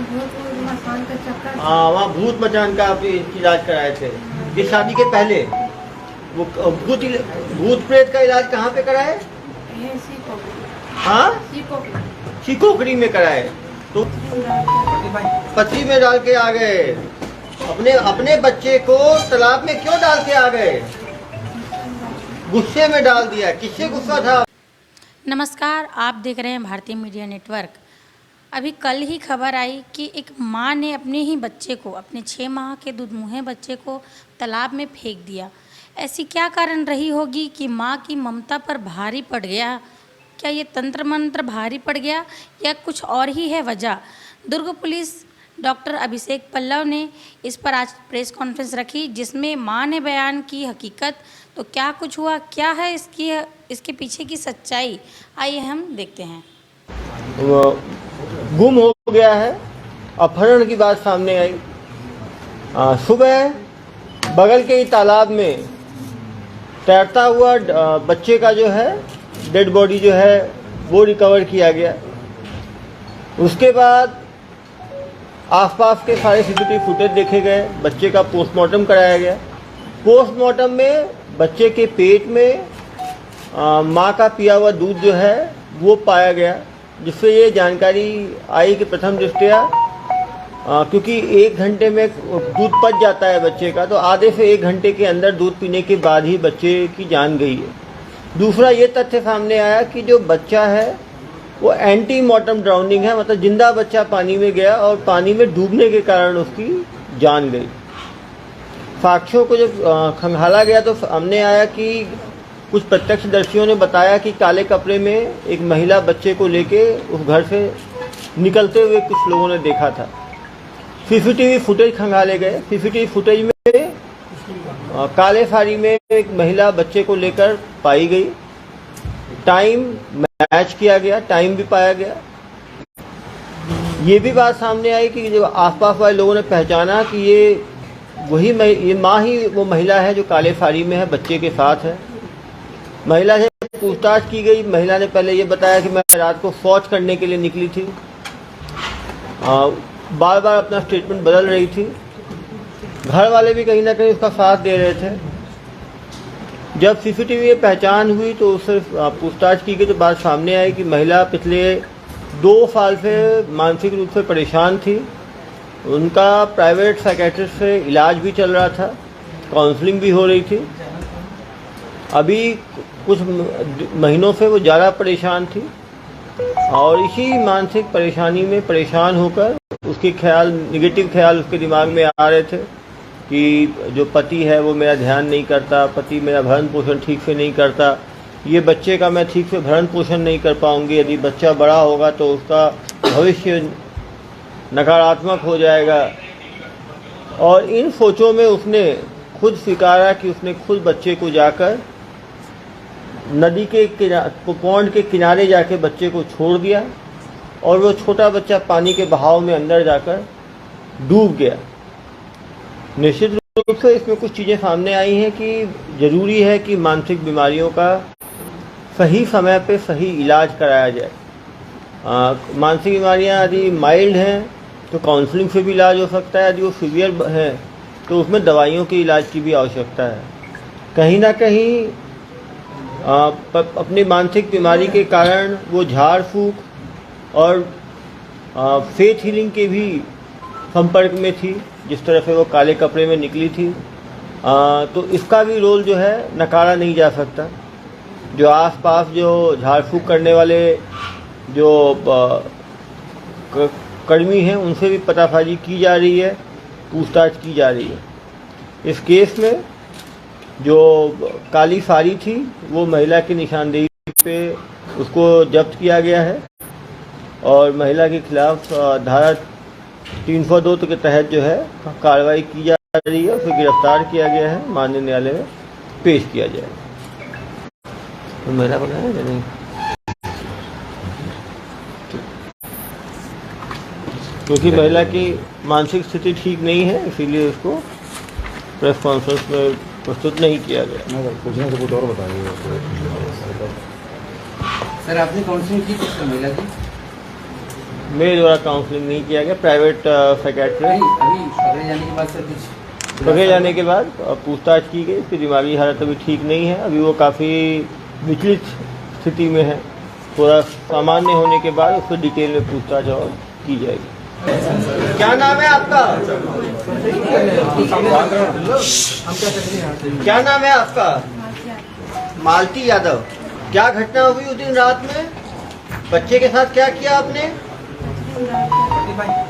भूत मकान का चक्कर। हाँ, वहाँ भूत मचान का आप इलाज कराए थे ये शादी के पहले। वो भूत प्रेत का इलाज कहाँ पे कराए? हाँ, शिकोकरी में कराए। तो पथरी में डाल के आ गए। अपने बच्चे को तालाब में क्यों डाल के आ गए? गुस्से में डाल दिया। किससे गुस्सा था? नमस्कार, आप देख रहे हैं भारतीय मीडिया नेटवर्क। अभी कल ही खबर आई कि एक माँ ने अपने ही बच्चे को, अपने 6 माह के दुधमुहे बच्चे को तालाब में फेंक दिया। ऐसी क्या कारण रही होगी कि माँ की ममता पर भारी पड़ गया? क्या ये तंत्र मंत्र भारी पड़ गया या कुछ और ही है वजह? दुर्ग पुलिस डॉक्टर अभिषेक पल्लव ने इस पर आज प्रेस कॉन्फ्रेंस रखी, जिसमें माँ ने बयान की हकीकत। तो क्या कुछ हुआ, क्या है इसके पीछे की सच्चाई, आइए हम देखते हैं। वो गुम हो गया है, अपहरण की बात सामने आई। सुबह बगल के ही तालाब में तैरता हुआ बच्चे का जो है डेड बॉडी जो है वो रिकवर किया गया। उसके बाद आसपास के सारे सीसीटीवी फुटेज देखे गए, बच्चे का पोस्टमार्टम कराया गया। पोस्टमार्टम में बच्चे के पेट में माँ का पिया हुआ दूध जो है वो पाया गया, जिससे ये जानकारी आई कि प्रथम दृष्टया क्योंकि 1 घंटे में दूध पच जाता है बच्चे का, तो आधे से 1 घंटे के अंदर दूध पीने के बाद ही बच्चे की जान गई है। दूसरा ये तथ्य सामने आया कि जो बच्चा है वो एंटी मॉर्टम ड्राउनिंग है, मतलब जिंदा बच्चा पानी में गया और पानी में डूबने के कारण उसकी जान गई। साक्ष्यों को जब खंगाला गया तो सामने आया कि कुछ प्रत्यक्षदर्शियों ने बताया कि काले कपड़े में एक महिला बच्चे को लेके उस घर से निकलते हुए कुछ लोगों ने देखा था। सीसीटीवी फुटेज खंगाले गए। सीसीटीवी फुटेज में काले साड़ी में एक महिला बच्चे को लेकर पाई गई। टाइम मैच किया गया, टाइम भी पाया गया। ये भी बात सामने आई कि जब आसपास वाले लोगों ने पहचाना कि ये माँ ही वो महिला है जो काले साड़ी में है, बच्चे के साथ है। महिला से पूछताछ की गई। महिला ने पहले ये बताया कि मैं रात को शौच करने के लिए निकली थी। बार बार अपना स्टेटमेंट बदल रही थी। घर वाले भी कहीं ना कहीं उसका साथ दे रहे थे। जब सीसीटीवी में पहचान हुई तो उससे पूछताछ की गई तो बात सामने आई कि महिला पिछले 2 साल से मानसिक रूप से परेशान थी। उनका प्राइवेट साइकेट्रिस्ट से इलाज भी चल रहा था, काउंसलिंग भी हो रही थी। अभी कुछ महीनों से वो ज़्यादा परेशान थी और इसी मानसिक परेशानी में परेशान होकर उसके निगेटिव ख्याल उसके दिमाग में आ रहे थे कि जो पति है वो मेरा ध्यान नहीं करता, पति मेरा भरण पोषण ठीक से नहीं करता, ये बच्चे का मैं ठीक से भरण पोषण नहीं कर पाऊंगी, यदि बच्चा बड़ा होगा तो उसका भविष्य नकारात्मक हो जाएगा। और इन सोचों में उसने खुद स्वीकारा कि उसने खुद बच्चे को जाकर नदी के पौंड के किनारे जाके बच्चे को छोड़ दिया और वो छोटा बच्चा पानी के बहाव में अंदर जाकर डूब गया। निश्चित रूप से इसमें कुछ चीज़ें सामने आई हैं कि ज़रूरी है कि मानसिक बीमारियों का सही समय पे सही इलाज कराया जाए। मानसिक बीमारियां यदि माइल्ड हैं तो काउंसलिंग से भी इलाज हो सकता है, यदि वो सीवियर है तो उसमें दवाइयों के इलाज की भी आवश्यकता है। कहीं ना कहीं अपनी मानसिक बीमारी के कारण वो झाड़ फूक और फेथ हीलिंग के भी संपर्क में थी, जिस तरह से वो काले कपड़े में निकली थी। तो इसका भी रोल जो है नकारा नहीं जा सकता। जो आसपास जो झाड़ फूक करने वाले जो कर्मी हैं उनसे भी पतासाजी की जा रही है, पूछताछ की जा रही है। इस केस में जो काली साड़ी थी वो महिला की निशानदेही पे उसको जब्त किया गया है और महिला के खिलाफ धारा 302 के तहत जो है कार्रवाई की जा रही है। उसे गिरफ्तार किया गया है, माननीय न्यायालय में पेश किया जाएगा। तो महिला को है नहीं, क्योंकि महिला की मानसिक स्थिति ठीक नहीं है इसीलिए उसको प्रेस कॉन्फ्रेंस में प्रस्तुत नहीं किया गया। पूछने से कुछ और बताइए सर, आपने काउंसलिंग की किस महिला की? मेरे द्वारा काउंसलिंग नहीं किया गया, प्राइवेट साइकेट्रिस्ट अभी पकड़े जाने के बाद सर कुछ पकड़े जाने के बाद पूछताछ की गई। उसकी दिमागी हालत अभी ठीक नहीं है, अभी वो काफ़ी विचलित स्थिति में है। थोड़ा सामान्य होने के बाद उसको डिटेल में पूछताछ और की जाएगी। क्या नाम है आपका? क्या नाम है आपका? मालती यादव। क्या घटना हुई उस दिन रात में? बच्चे के साथ क्या किया आपने?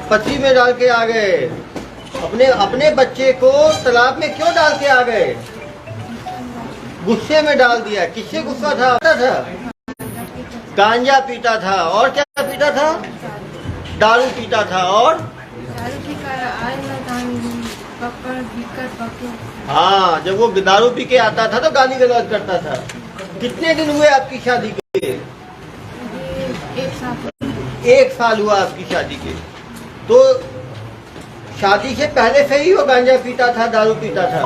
पथरी में डाल के आ गए। अपने बच्चे को तालाब में क्यों डाल के आ गए? गुस्से में डाल दिया। किससे गुस्सा था? गांजा पीता था। और क्या पीता था? दारू पीता था। और दारू पी कर आए ना पकड़ भीकर पकड़। हाँ, जब वो दारू पी के आता था तो गाली गलौज करता था। कितने दिन हुए आपकी शादी के? एक साल हुआ आपकी शादी के। तो शादी से पहले से ही वो गांजा पीता था, दारू पीता था।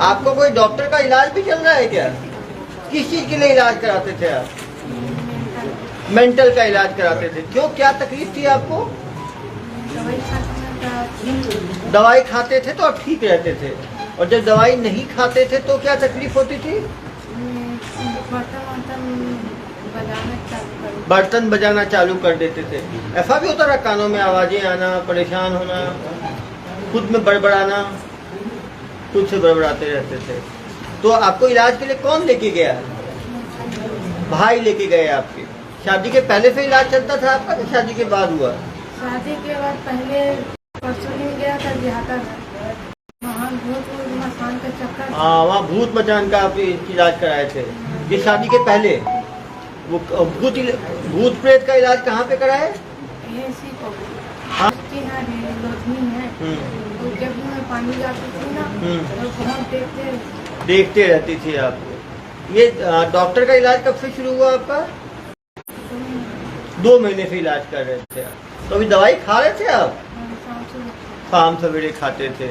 आपको कोई डॉक्टर का इलाज भी चल रहा है क्या? किस चीज के लिए इलाज कराते थे आप? मेंटल का इलाज कराते थे। क्यों, क्या तकलीफ थी आपको? दवाई खाते थे तो आप ठीक रहते थे, और जब दवाई नहीं खाते थे तो क्या तकलीफ होती थी? बर्तन बजाना चालू कर देते थे। ऐसा भी होता था, कानों में आवाजें आना, परेशान होना, खुद में बड़बड़ाना, खुद से बड़बड़ाते रहते थे। तो आपको इलाज के लिए कौन लेके गया? भाई लेके गए आपके। शादी के पहले से इलाज चलता था आपका, तो शादी के बाद हुआ? शादी के बाद पहले परसों दिन गया था दिहाता वहाँ भूत मकान का चक्कर। हाँ, वहाँ भूत मचान का आप इलाज कराए थे। ये शादी के पहले वो भूत प्रेत का इलाज कहाँ पे कराए? हाँ। लोधनी है। तो जब मैं पानी जाती थी ना तो बहुत देखते रहती थी आपको। ये डॉक्टर का इलाज कब से शुरू हुआ आपका? 2 महीने से इलाज कर रहे थे आप। तो अभी दवाई खा रहे थे आप? शाम सवेरे खाते थे।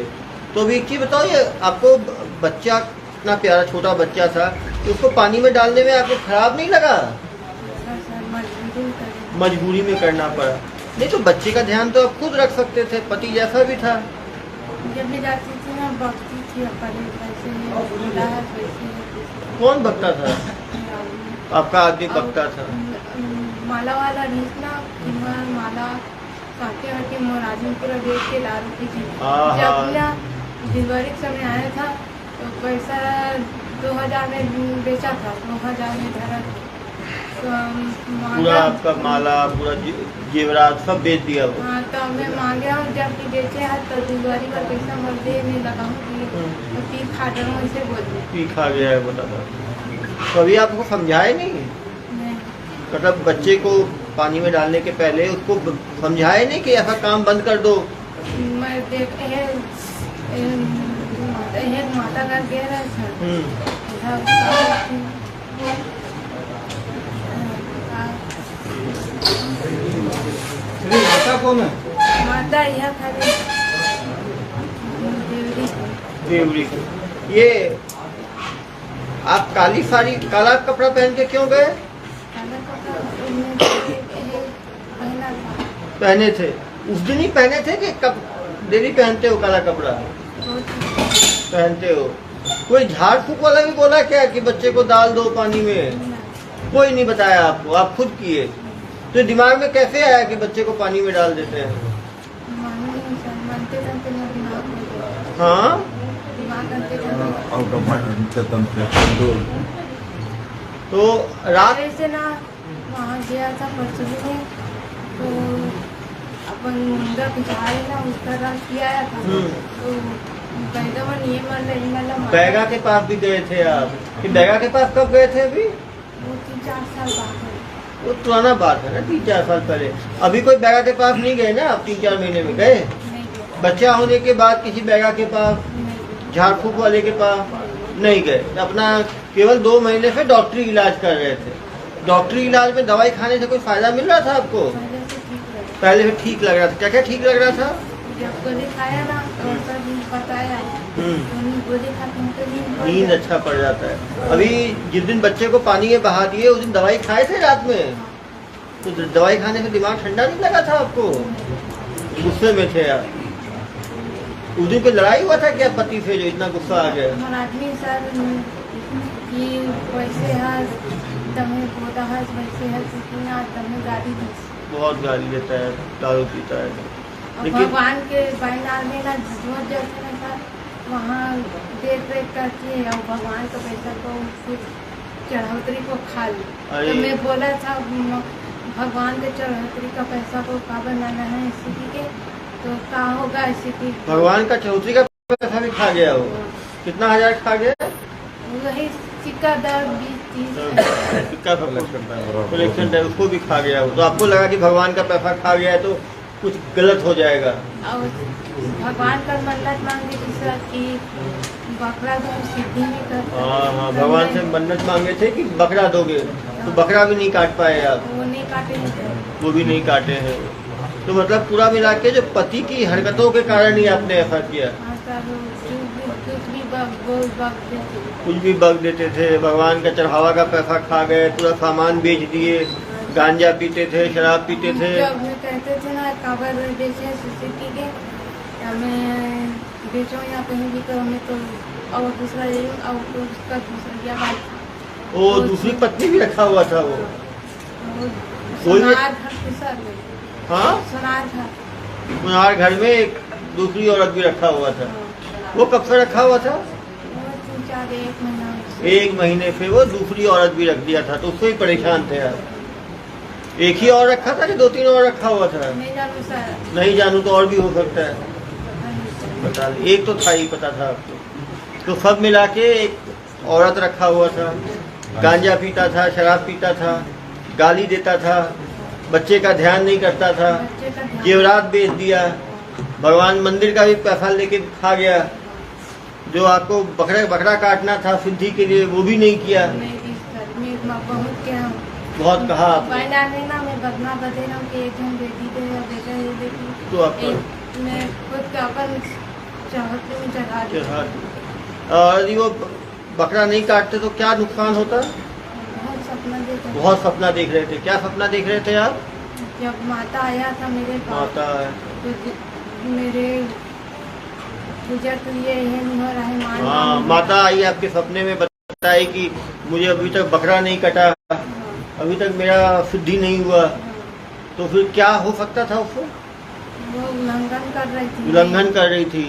तो अभी एक चीज बताओ, ये आपको बच्चा इतना प्यारा छोटा बच्चा था, तो उसको पानी में डालने में आपको खराब नहीं लगा? मजबूरी में करना पड़ा। नहीं तो बच्चे का ध्यान तो आप खुद रख सकते थे, पति जैसा भी था। जब भी जाती थी ना बकती थी। कौन बकता था? आपका आदमी बकता था। माला वाला रीतना माला काटे हटे मोराजी पूरा बेच के ला रही थी। जब ना डिलीवरी के समय आया था तो पैसा 2000 में बेचा था, 2000 में धरा। तो पूरा आपका माला, पूरा जेवरात सब बेच दिया वो? हाँ, तो मैं मांगे और जब कि बेचे है तो डिलीवरी का पैसा मर दे नहीं लगाऊंगी तो पी खा जाऊँ, ऐसे बोल दिया। पी खा गया है बोला था। तो अभी आपको समझाए नहीं? मतलब बच्चे को पानी में डालने के पहले उसको समझाए नहीं कि ऐसा काम बंद कर दो? मैं देख माता का कह रहा माता कौन है? माता यह खाली देवरी। ये आप काली साड़ी काला कपड़ा पहन के क्यों गए? पहने थे उस दिन ही पहने थे कि कब डेली पहनते हो काला कपड़ा? पहनते हो। कोई झाड़ फूक वाला भी बोला क्या कि बच्चे को डाल दो पानी में? कोई नहीं बताया आपको, आप खुद किए। तो दिमाग में कैसे आया कि बच्चे को पानी में डाल देते हैं? हाँ, तो रात से ना वहाँ गया था परसों में, तो अपन मुंडा पिछाड़े ना उसका रंग किया था। तो बैगा के पास भी गए थे आप? कि बैगा के पास कब गए थे? अभी वो 3-4 साल बाद है। वो पुराना बात है ना, 3-4 साल पहले। अभी कोई बैगा के पास नहीं गए ना? आप 3-4 महीने में गए? बच्चा होने के बाद किसी बैगा के पास, झाड़ फूक वाले के पास नहीं गए? अपना केवल 2 महीने से डॉक्टरी इलाज कर रहे थे। डॉक्टरी इलाज में दवाई खाने से कोई फायदा मिल रहा था आपको? पहले से ठीक लग रहा था। क्या क्या ठीक लग रहा था? जब गोली खाया ना तो सर जी बताया तो गोली खा के हमको नींद अच्छा पड़ जाता है। अभी जिस दिन बच्चे को पानी में बहा दिए उस दिन दवाई खाए थे रात में, तो दवाई खाने से दिमाग ठंडा नहीं लगा था आपको? गुस्से में थे आप? उस दिन कोई लड़ाई हुआ था क्या पति से जो इतना गुस्सा आ गया? हमारा आदमी सर कि वैसे है तमें बोला है वैसे है कि ना तमें गाड़ी दी। बहुत गाली देता है, दारू पीता है। और भगवान के बैनार में ना झूठ जैसे ना सर वहाँ देख रेख करती है और भगवान का पैसा को कुछ चढ़ौतरी को खा ली। तो मैं बोला था भगवान के चढ़ौतरी का पैसा को का बनाना है स्थिति के तो क्या होगा स्थिति। भगवान का चौधरी का पैसा भी खा गया वो? कितना हजार खा गया? वही सिक्का 10-20-30 सिक्का कलेक्शन है उसको भी खा गया वो। तो आपको लगा कि भगवान का पैसा खा गया है तो कुछ गलत हो जाएगा। और भगवान का मन्नत मांगे थी सर कि बकरा दो सिद्धि नहीं कर। हाँ, भगवान से मन्नत मांगे थे कि बकरा दोगे, तो बकरा भी नहीं काट पाए आप? वो नहीं काटे हैं। वो भी नहीं काटे हैं। तो मतलब पूरा मिला के जो पति की हरकतों के कारण ही आपने ऐसा किया? हाँ सर कुछ भी बग देते थे, भगवान का चढ़ावा का पैसा खा गए, पूरा सामान बेच दिए, गांजा पीते थे, शराब पीते थे। जब कहते थे ना काबर बेचे सिटी के हमें बेचो या कहीं भी तो हमें तो और दूसरा ये और उसका दूसरा क्या बात था। वो दूसरी पत्नी भी रखा हुआ था वो? सोनार घर के सर हाँ, सोनार घर सोनार घर में एक दूसरी औरत भी रखा हुआ था। वो कब से रखा हुआ था? 1 महीना। 1 महीने से वो दूसरी औरत भी रख दिया था, तो उससे ही परेशान थे आप? एक ही और रखा था कि 2-3 और रखा हुआ था? नहीं जानू सर। नहीं जानू तो और भी हो सकता है। बता दे, एक तो था ही पता था आपको। तो सब मिला के एक औरत रखा हुआ था, गांजा पीता था, शराब पीता था, गाली देता था, बच्चे का ध्यान नहीं करता था, जेवरात बेच दिया, भगवान मंदिर का भी पैसा लेके खा गया, जो आपको बकरा काटना था सिद्धि के लिए वो भी नहीं किया। बहुत क्या बहुत कहा आपने। ना मैं बदना बदे ना कि एक जन बेटी दे या बेटा है बेटी तो आपको मैं खुद का अपन चाहते में चढ़ा दी। और यदि वो बकरा नहीं काटते तो क्या नुकसान होता? बहुत सपना देखा। बहुत सपना देख रहे थे। क्या सपना देख रहे थे आप? जब माता आया था मेरे पास माता है तो मेरे गुजर तो ये नहीं हो रहा है मान। हाँ, माता आई आपके सपने में बताई कि मुझे अभी तक बकरा नहीं कटा, अभी तक मेरा शुद्धि नहीं हुआ, तो फिर क्या हो सकता था उसको? वो उल्लंघन कर रही थी। उल्लंघन कर रही थी।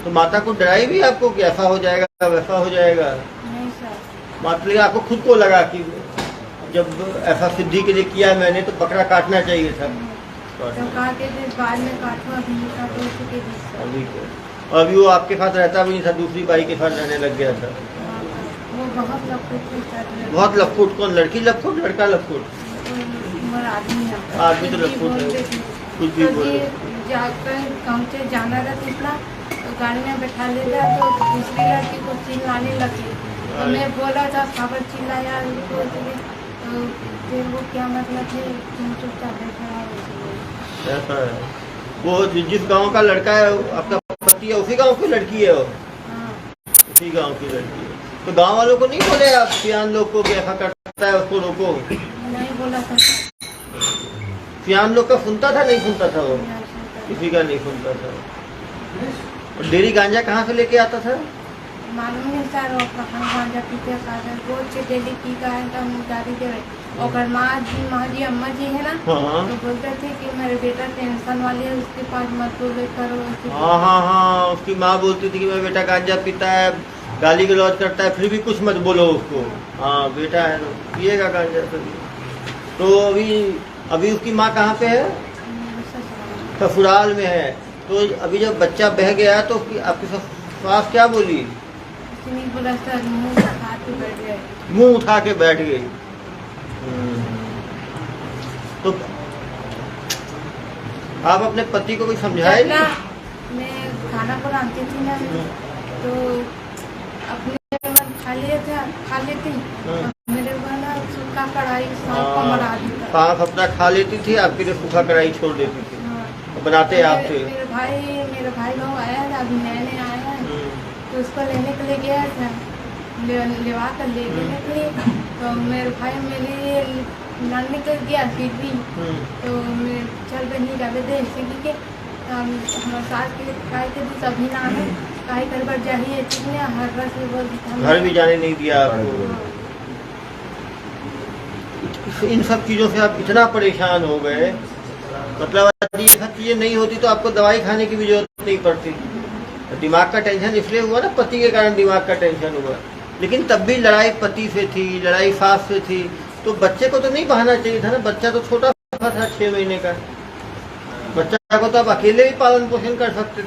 तो माता को डराई भी आपको कि ऐसा हो जाएगा वैसा हो जाएगा? नहीं सर। माता आपको खुद को लगा कि जब ऐसा सिद्धि के लिए किया मैंने तो बकरा काटना चाहिए था। तो काटे थे बाद में काटो अभी नहीं काटो उसके बीच। अभी वो आपके साथ रहता भी नहीं था, दूसरी बाई के साथ रहने लग गया था। वो बहुत लपकुट। बहुत लपकुट? कौन, लड़की लपकुट लड़का लपकुट? आदमी तो लपकुट है, कुछ भी बोले। जाकर पहुँचे जाना था कितना तो गाड़ी में बैठा लेता तो दूसरी लड़की को चिल्लाने लगी तो मैं बोला था खबर चिल्लाया तो फिर वो क्या मतलब है तुम चुपचाप बैठा। ऐसा है? वो जिस गांव का लड़का है आपका पति है उसी गांव की लड़की है वो? हाँ। उसी गांव की लड़की है। तो गांव वालों को नहीं बोले आप सियान लोग को कि ऐसा करता है उसको रोको? नहीं बोला था। सियान लोग का सुनता था नहीं सुनता था वो? किसी का नहीं सुनता था। और डेरी गांजा कहाँ से लेके आता था? मालूम नहीं सर वो कहाँ गांजा पीते रोज से डेली पी का है तो हम गाड़ी दे रहे और माँ जी अम्मा जी है ना हाँ। तो बोलते थे कि मेरे बेटा टेंशन वाली है उसके पास मत बोले करो। हाँ हाँ हाँ, उसकी माँ बोलती थी कि मेरा बेटा गांजा पीता है, गाली गलौज करता है, फिर भी कुछ मत बोलो उसको। हाँ बेटा है तो पिएगा गांजा सभी। तो अभी उसकी माँ कहाँ पे है? ससुराल में है। तो अभी जब बच्चा बह गया तो आपकी सास क्या बोली? नहीं बोला सर मुँह उठा के बैठ गए। मुँह उठा के बैठ गई। तो आप अपने पति को भी समझाए ना? मैं खाना बनाती थी ना तो अपने मन खा लेती मेरे को ना सूखा कढ़ाई सांप को मरा देता। सांप अपना खा लेती थी, आपके लिए सूखा कढ़ाई छोड़ देती थी। बनाते हैं आपसे? मेरा भाई लोग आया था, अभी नए आया है, तो उसको लेने के लिए गया था, लेवा कर ले लेने के लिए। तो मेरे भाई मेरे लिए लड़ने कर गया फिर भी, तो मैं चल बनी जावे दे इसी के हमारे सास के काय के भी सभी नाम है काय कर बढ़ जाइए चिकने हर रस में बोल घर भी जाने नहीं दिया आपको। इन सब चीज़ों से आप इतना परेशान हो गए, मतलब यदि ये सब चीज़ें नहीं होती तो आपको दवाई खाने की भी जरूरत नहीं पड़ती। दिमाग का टेंशन इसलिए हुआ ना, पति के कारण दिमाग का टेंशन हुआ। लेकिन तब भी लड़ाई पति से थी, लड़ाई सास से थी, तो बच्चे को तो नहीं बहाना चाहिए था ना। बच्चा तो छोटा था 6 महीने का, बच्चा को तो आप अकेले ही पालन पोषण कर सकते थे।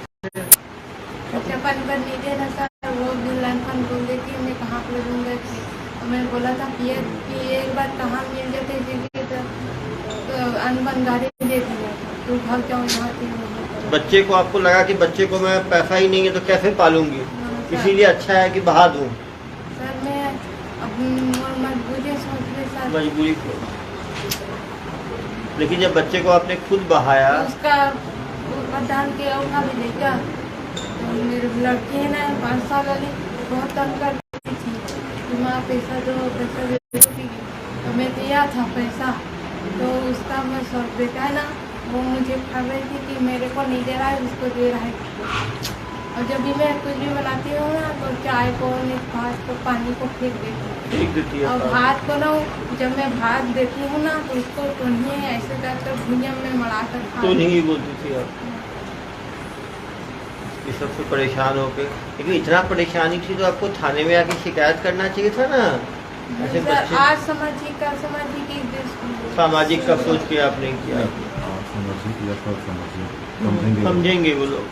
अच्छा पन पर नहीं दे रहा सर, वो दुल्हन बोल देती मैं कहाँ पर दूंगा। मैं बोला था कि एक बार कहाँ मिल जाते तो अनबन गाड़ी दे दिया तो भाग जाऊँ यहाँ। बच्चे को आपको लगा कि बच्चे को मैं पैसा ही नहीं है तो कैसे पालूंगी, इसीलिए अच्छा है कि बहा दूँ। सर मैं अब मजबूरी सोच रही सर, मजबूरी को, लेकिन जब बच्चे को आपने खुद बहाया, उसका डाल के उठा भी लेगा। तो मेरी लड़की है ना 5 साल वाली, बहुत तंग करती थी कि माँ पैसा दो पैसा दे। तो मैं दिया था पैसा, तो उसका मैं बेटा है ना वो मुझे खा रही थी कि मेरे को नहीं दे रहा है, उसको दे रहा है। और जब भी मैं कुछ भी बनाती हूँ ना तो चाय को भात को पानी को फेंक देती हूँ। और भात को ना जब मैं भात देती हूँ ना तो उसको तो नहीं ऐसे करके भुजिया में मड़ा कर खा तो नहीं बोलती थी आप। इस सबसे परेशान होके, लेकिन इतना परेशानी थी तो आपको थाने में आके शिकायत करना चाहिए था ना। ऐसे बच्चे आज सामाजिक की सामाजिक का सोच के आप नहीं किया। समझेंगे वो लोग,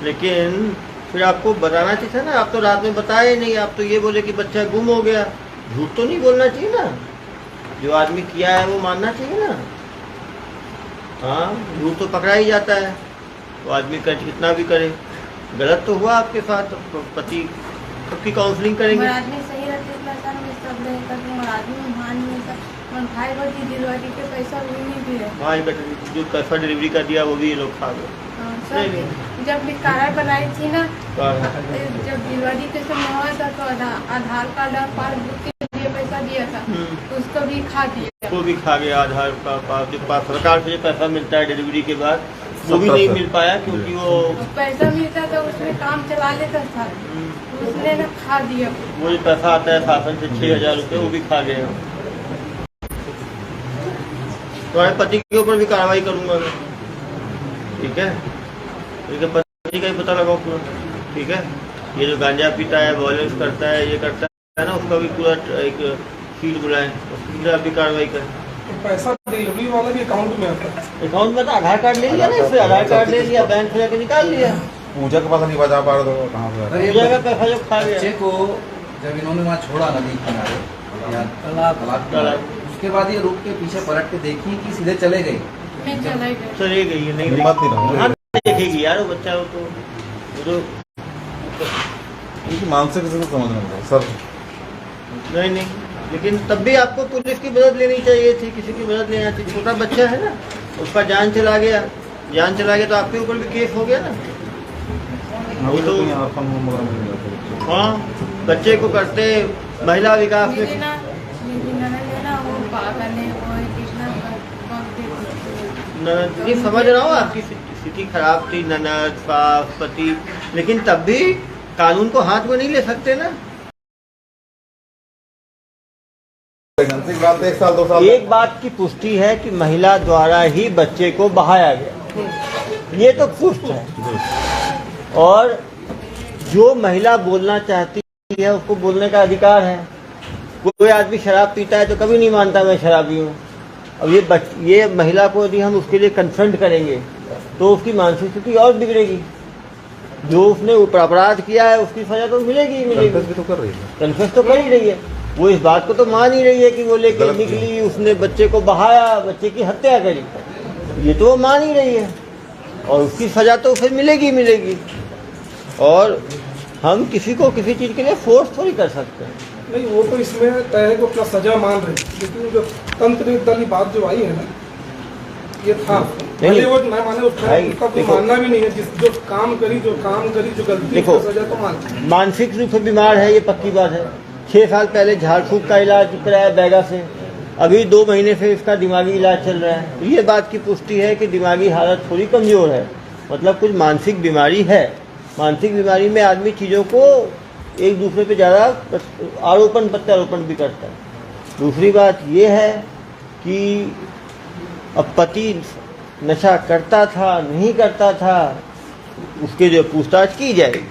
लेकिन फिर आपको बताना चाहिए था ना। आप तो रात में बताए नहीं, आप तो ये बोले कि बच्चा गुम हो गया। झूठ तो नहीं बोलना चाहिए ना, जो आदमी किया है वो मानना चाहिए ना। हाँ, झूठ तो पकड़ा ही जाता है, तो आदमी कर कितना भी करे। गलत तो हुआ आपके साथ, तो पति सबकी काउंसलिंग करेंगे। आदमी सही रहते सर, मैं सब आदमी मान नहीं सर। भाई बड़ी डिलीवरी के पैसा भी नहीं दिए, भाई बेटे जो पैसा डिलीवरी का दिया वो भी ये लोग खा गए। जब कार्ड बनाई थी ना, जब डिलीवरी के समय हुआ था तो आधार कार्ड और पासबुक के लिए पैसा दिया था, तो उसको भी खा दिया। वो भी खा गया। आधार का सरकार से पैसा मिलता है डिलीवरी के बाद, वो भी नहीं मिल पाया क्योंकि वो पैसा मिलता था उसमें काम चला लेता था, उसने ना खा दिया। वो जो पैसा आता है शासन से 6,000 रुपये, वो भी खा गया। तुम्हारे पति के ऊपर भी कार्रवाई करूंगा मैं, ठीक है? क्योंकि पति का ही पता लगाओ पूरा, ठीक है? ये जो गांजा पीता है, वॉयलेंस करता है, ये करता है ना, उसका भी पूरा एक शीट बुलाएं, उसकी आप भी कार्रवाई करें। तो पैसा डिलीवरी वाला भी अकाउंट में आता है? अकाउंट में तो आधार कार्ड ले लिया ना, इससे आधार कार्ड ले लिया, बैंक से जाके निकाल लिया। पूजा का पैसा नहीं बचा पा रहे, कहाँ पे पूजा का पैसा जो खा गया। बच्चे को जब इन्होंने वहाँ छोड़ा नदी किनारे या तालाब, उसके बाद ये रुक के पीछे पलट के देखी कि सीधे चले गए। मैं चले गए। चले गई है, नहीं हिम्मत नहीं रहा। हाँ, देखेगी यार वो बच्चा, वो तो इनकी मानसिक स्थिति समझ में आता है सर। नहीं, लेकिन तब भी आपको पुलिस की मदद लेनी चाहिए थी, किसी की मदद लेना चाहिए। छोटा बच्चा है ना, उसका जान चला गया तो आपके ऊपर भी केस हो गया ना। वो तो हाँ, बच्चे को करते महिला विकास में ये समझ रहा हूँ आपकी स्थिति खराब थी, ननद सास पति, लेकिन तब भी कानून को हाथ में नहीं ले सकते ना। बात 1 साल 2 साल एक बात की पुष्टि है कि महिला द्वारा ही बच्चे को बहाया गया, ये तो पुष्ट है। और जो महिला बोलना चाहती है उसको बोलने का अधिकार है। कोई आदमी शराब पीता है तो कभी नहीं मानता मैं शराबी हूँ। अब ये महिला को यदि हम उसके लिए कन्फ्रंट करेंगे तो उसकी मानसिक स्थिति और बिगड़ेगी। जो उसने अपराध किया है उसकी सजा तो मिलेगी ही मिलेगी। कन्फेस भी तो कर रही है, कन्फेस तो कर ही रही है। वो इस बात को तो मान ही रही है कि वो लेके निकली, उसने बच्चे को बहाया, बच्चे की हत्या करी, ये तो वो मान ही रही है। और उसकी सजा तो फिर मिलेगी मिलेगी। और हम किसी को किसी चीज़ के लिए फोर्स थोड़ी कर सकते हैं। नहीं, वो तो इसमें तय है कि अपना सजा मान रहे, लेकिन जो तंत्र निर्दलीय बात जो आई है ना, ये था। नहीं। भले वो मैं माने उसका भाई, उसका कोई देखो। मानना भी नहीं है, जो काम करी जो गलती देखो। उसका सजा तो मान। मानसिक रूप से बीमार है, ये पक्की बात है। 6 साल पहले झाड़ फूक का इलाज कराया बैगा से, अभी 2 महीने से इसका दिमागी इलाज चल रहा है। ये बात की पुष्टि है कि दिमागी हालत थोड़ी कमज़ोर है, मतलब कुछ मानसिक बीमारी है। मानसिक बीमारी में आदमी चीज़ों को एक दूसरे पे ज़्यादा आरोपण प्रत्यारोपण भी करता है। दूसरी बात ये है कि अब पति नशा करता था नहीं करता था, उसके जो पूछताछ की जाएगी।